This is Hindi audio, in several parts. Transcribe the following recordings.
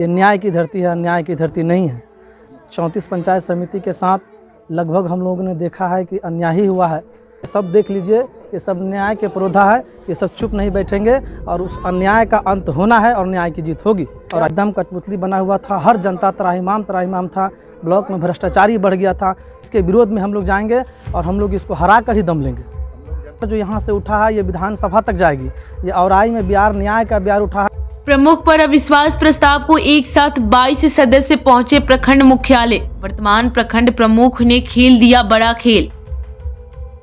ये न्याय की धरती है, अन्याय की धरती नहीं है। 34 पंचायत समिति के साथ लगभग हम लोगों ने देखा है कि अन्याय ही हुआ है। सब देख लीजिए, ये सब न्याय के पुरोधा है। ये सब चुप नहीं बैठेंगे और उस अन्याय का अंत होना है और न्याय की जीत होगी। और एकदम कठपुतली बना हुआ था, हर जनता त्राहिमाम था। ब्लॉक में भ्रष्टाचारी बढ़ गया था। इसके विरोध में हम लोग जाएंगे और हम लोग इसको हरा कर ही दम लेंगे। जो यहाँ से उठा है ये विधानसभा तक जाएगी। ये औराई में बिहार न्याय का बिहार उठा है। प्रमुख पर अविश्वास प्रस्ताव को एक साथ 22 सदस्य पहुंचे प्रखंड मुख्यालय। वर्तमान प्रखंड प्रमुख ने खेल दिया बड़ा खेल।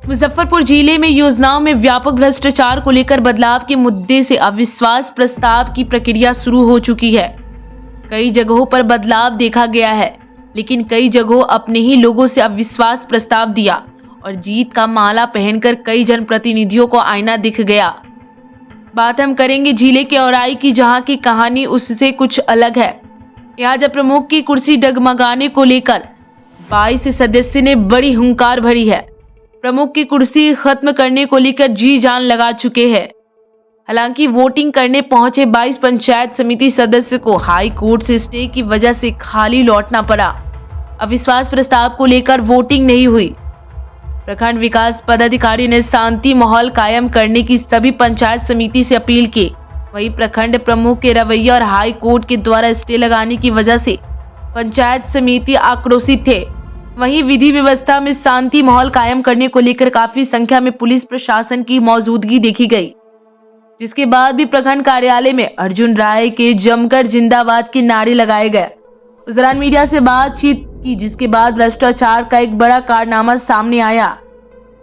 मुजफ्फरपुर जिले में योजनाओं में व्यापक भ्रष्टाचार को लेकर बदलाव के मुद्दे से अविश्वास प्रस्ताव की प्रक्रिया शुरू हो चुकी है। कई जगहों पर बदलाव देखा गया है, लेकिन कई जगहों अपने ही लोगों से अविश्वास प्रस्ताव दिया और जीत का माला पहनकर कई जनप्रतिनिधियों को आईना दिख गया। बात हम करेंगे जिले के औराई की, जहां की कहानी उससे कुछ अलग है। यहाँ जब प्रमुख की कुर्सी डगमगाने को लेकर 22 सदस्य ने बड़ी हुंकार भरी है। प्रमुख की कुर्सी खत्म करने को लेकर जी जान लगा चुके हैं। हालांकि वोटिंग करने पहुंचे 22 पंचायत समिति सदस्य को हाई कोर्ट से स्टे की वजह से खाली लौटना पड़ा। अविश्वास प्रस्ताव को लेकर वोटिंग नहीं हुई। प्रखंड विकास पदाधिकारी ने शांति माहौल कायम करने की सभी पंचायत समिति से अपील की। वहीं प्रखंड प्रमुख के रवैया और हाई कोर्ट के द्वारा स्टे लगाने की वजह से पंचायत समिति आक्रोशित थे। वहीं विधि व्यवस्था में शांति माहौल कायम करने को लेकर काफी संख्या में पुलिस प्रशासन की मौजूदगी देखी गई, जिसके बाद भी प्रखंड कार्यालय में अर्जुन राय के जमकर जिंदाबाद के नारे लगाए गए। उस दौरान मीडिया से बातचीत की, जिसके बाद भ्रष्टाचार का एक बड़ा कारनामा सामने आया,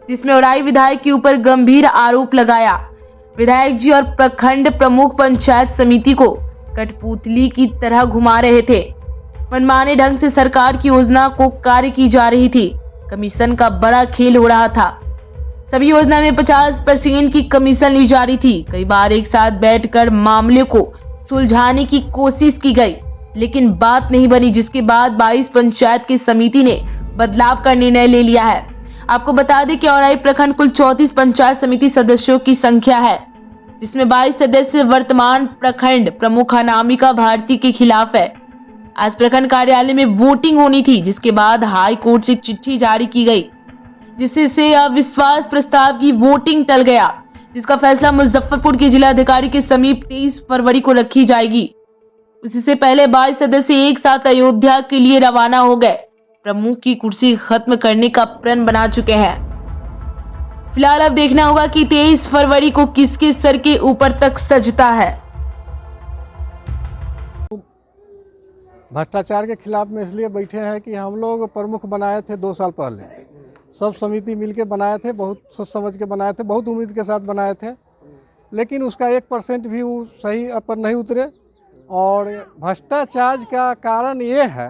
जिसमें औराई विधायक के ऊपर गंभीर आरोप लगाया। विधायक जी और प्रखंड प्रमुख पंचायत समिति को कठपुतली की तरह घुमा रहे थे। मनमाने ढंग से सरकार की योजना को कार्य की जा रही थी। कमीशन का बड़ा खेल हो रहा था। सभी योजना में 50% की कमीशन ली जा रही थी। कई बार एक साथ बैठकर मामले को सुलझाने की कोशिश की गई, लेकिन बात नहीं बनी, जिसके बाद 22 पंचायत की समिति ने बदलाव का निर्णय ले लिया है। आपको बता दें कि औराई प्रखंड कुल 34 पंचायत समिति सदस्यों की संख्या है, जिसमें 22 सदस्य वर्तमान प्रखंड प्रमुख अनामिका भारती के खिलाफ है। आज प्रखंड कार्यालय में वोटिंग होनी थी, जिसके बाद हाई कोर्ट से चिट्ठी जारी की गई, जिससे अविश्वास प्रस्ताव की वोटिंग टल गया, जिसका फैसला मुजफ्फरपुर के जिला अधिकारी के समीप 23 फरवरी को रखी जाएगी। उससे पहले 22 सदस्य एक साथ अयोध्या के लिए रवाना हो गए। प्रमुख की कुर्सी खत्म करने का प्रण बना चुके हैं। फिलहाल अब देखना होगा कि 23 फरवरी को किसके सर के ऊपर तक सजता है। भ्रष्टाचार के खिलाफ में इसलिए बैठे हैं कि हम लोग प्रमुख बनाए थे 2 साल पहले। सब समिति मिलके बनाए थे, बहुत सोच समझ के बनाए थे, बहुत उम्मीद के साथ बनाए थे, लेकिन उसका 1% भी वो सही पर नहीं उतरे। और भ्रष्टाचार का कारण ये है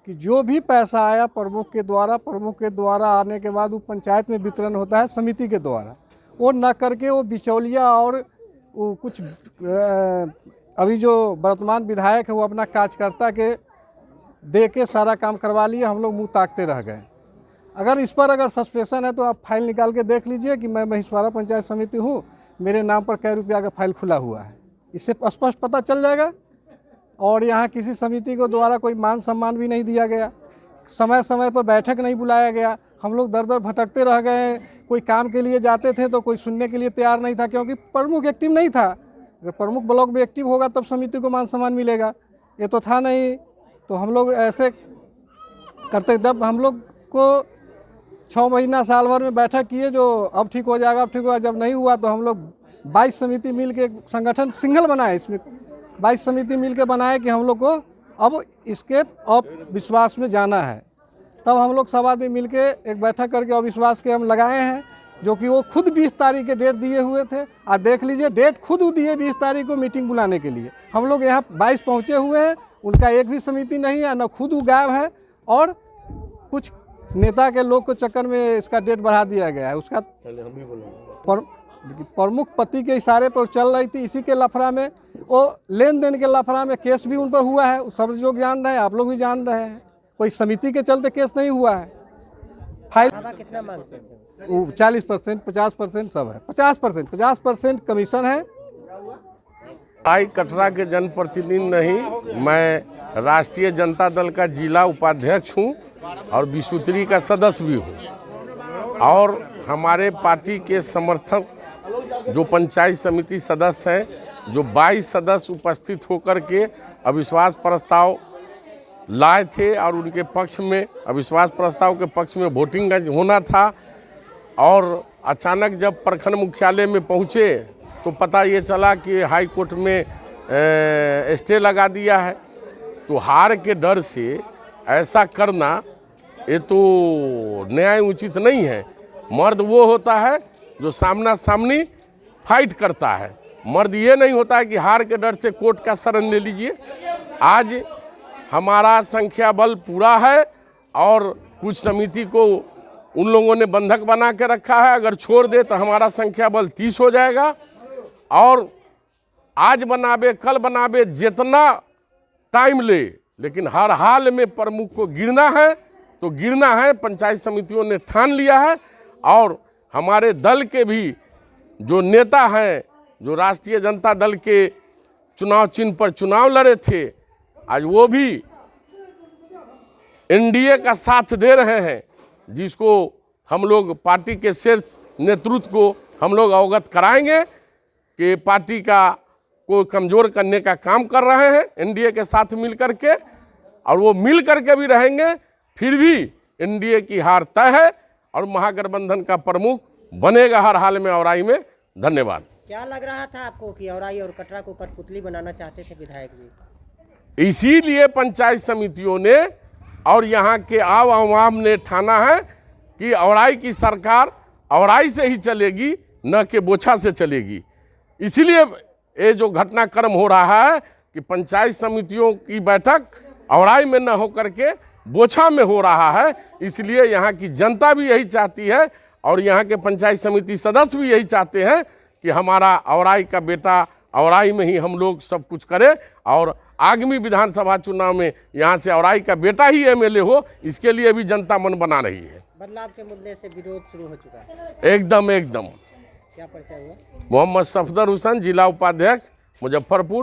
कि जो भी पैसा आया प्रमुख के द्वारा आने के बाद वो पंचायत में वितरण होता है समिति के द्वारा, वो न करके वो बिचौलिया और वो कुछ अभी जो वर्तमान विधायक है वो अपना कार्यकर्ता के दे के सारा काम करवा लिए। हम लोग मुंह ताकते रह गए। अगर इस पर अगर सस्पेंशन है तो आप फाइल निकाल के देख लीजिए कि मैं महेश्वरा पंचायत समिति हूँ, मेरे नाम पर कै रुपया का फाइल खुला हुआ है। इससे स्पष्ट पता चल जाएगा। और यहाँ किसी समिति को द्वारा कोई मान सम्मान भी नहीं दिया गया, समय समय पर बैठक नहीं बुलाया गया। हम लोग दर दर भटकते रह गए। कोई काम के लिए जाते थे तो कोई सुनने के लिए तैयार नहीं था, क्योंकि प्रमुख एक्टिव नहीं था। अगर प्रमुख ब्लॉक में एक्टिव होगा तब समिति को मान सम्मान मिलेगा, ये तो था नहीं। तो हम लोग ऐसे करते, जब हम लोग को 6 महीना साल भर में बैठक किए, जो अब ठीक हो जाएगा, अब ठीक हुआ। जब नहीं हुआ तो हम लोग 22 समिति मिल के संगठन सिंगल बनाए। इसमें 22 समिति मिल के बनाए कि हम लोग को अब इसके अविश्वास में जाना है। तब हम लोग सब आदमी मिल के एक बैठक करके अविश्वास के हम लगाए हैं, जो कि वो खुद 20 तारीख के डेट दिए हुए थे। आज देख लीजिए, डेट खुद दिए 20 तारीख को मीटिंग बुलाने के लिए। हम लोग यहाँ 22 पहुँचे हुए हैं, उनका एक भी समिति नहीं है, न खुद वो गायब है। और कुछ नेता के लोग को चक्कर में इसका डेट बढ़ा दिया गया है। उसका प्रमुख पति के इशारे पर चल रही थी। इसी के लफड़ा में, वो लेन देन के लफड़ा में केस भी उन पर हुआ है। सब लोग जान रहे हैं, आप लोग भी जान रहे हैं। कोई समिति के चलते केस नहीं हुआ है। फाइल कितना मांगते हैं? 40%, 50% सब है। 50% कमीशन है आई कटरा के जनप्रतिनिधि नहीं, मैं राष्ट्रीय जनता दल का जिला उपाध्यक्ष हूं और विसूत्री का सदस्य भी हूं। और हमारे पार्टी के समर्थक जो पंचायत समिति सदस्य हैं, जो 22 सदस्य उपस्थित होकर के अविश्वास प्रस्ताव लाए थे और उनके पक्ष में, अविश्वास प्रस्ताव के पक्ष में वोटिंग होना था, और अचानक जब प्रखंड मुख्यालय में पहुँचे तो पता ये चला कि हाई कोर्ट में स्टे लगा दिया है। तो हार के डर से ऐसा करना ये तो न्याय उचित नहीं है। मर्द वो होता है जो सामना सामनी फाइट करता है, मर्द ये नहीं होता है कि हार के डर से कोर्ट का शरण ले लीजिए। आज हमारा संख्या बल पूरा है और कुछ समिति को उन लोगों ने बंधक बना के रखा है, अगर छोड़ दे तो हमारा संख्या बल 30 हो जाएगा। और आज बनावे कल बनावे जितना टाइम ले, लेकिन हर हाल में प्रमुख को गिरना है तो गिरना है। पंचायत समितियों ने ठान लिया है और हमारे दल के भी जो नेता हैं, जो राष्ट्रीय जनता दल के चुनाव चिन्ह पर चुनाव लड़े थे, आज वो भी एनडीए का साथ दे रहे हैं, जिसको हम लोग पार्टी के शीर्ष नेतृत्व को हम लोग अवगत कराएंगे कि पार्टी को कमज़ोर करने का काम कर रहे हैं एनडीए के साथ मिल करके, और वो मिल करके भी रहेंगे। फिर भी एनडीए की हार तय है और महागठबंधन का प्रमुख बनेगा हर हाल में औराई में। धन्यवाद। क्या लग रहा था आपको कि औराई और कटरा को कठपुतली बनाना चाहते थे विधायक जी? इसीलिए पंचायत समितियों ने और यहाँ के आवाम ने ठाना है कि औराई की सरकार औराई से ही चलेगी, न कि बोछा से चलेगी। इसीलिए ये जो घटनाक्रम हो रहा है कि पंचायत समितियों की बैठक औराई में न हो करके बोछा में हो रहा है, इसलिए यहाँ की जनता भी यही चाहती है और यहाँ के पंचायत समिति सदस्य भी यही चाहते हैं कि हमारा औराई का बेटा औराई में ही हम लोग सब कुछ करें और आगामी विधानसभा चुनाव में यहाँ से औराई का बेटा ही एमएलए हो, इसके लिए भी जनता मन बना रही है। बदलाव के मुद्दे से विरोध शुरू हो चुका है। एकदम एकदम। क्या परिचय हुआ? मोहम्मद सफदर हुसैन, जिला उपाध्यक्ष, मुजफ्फरपुर।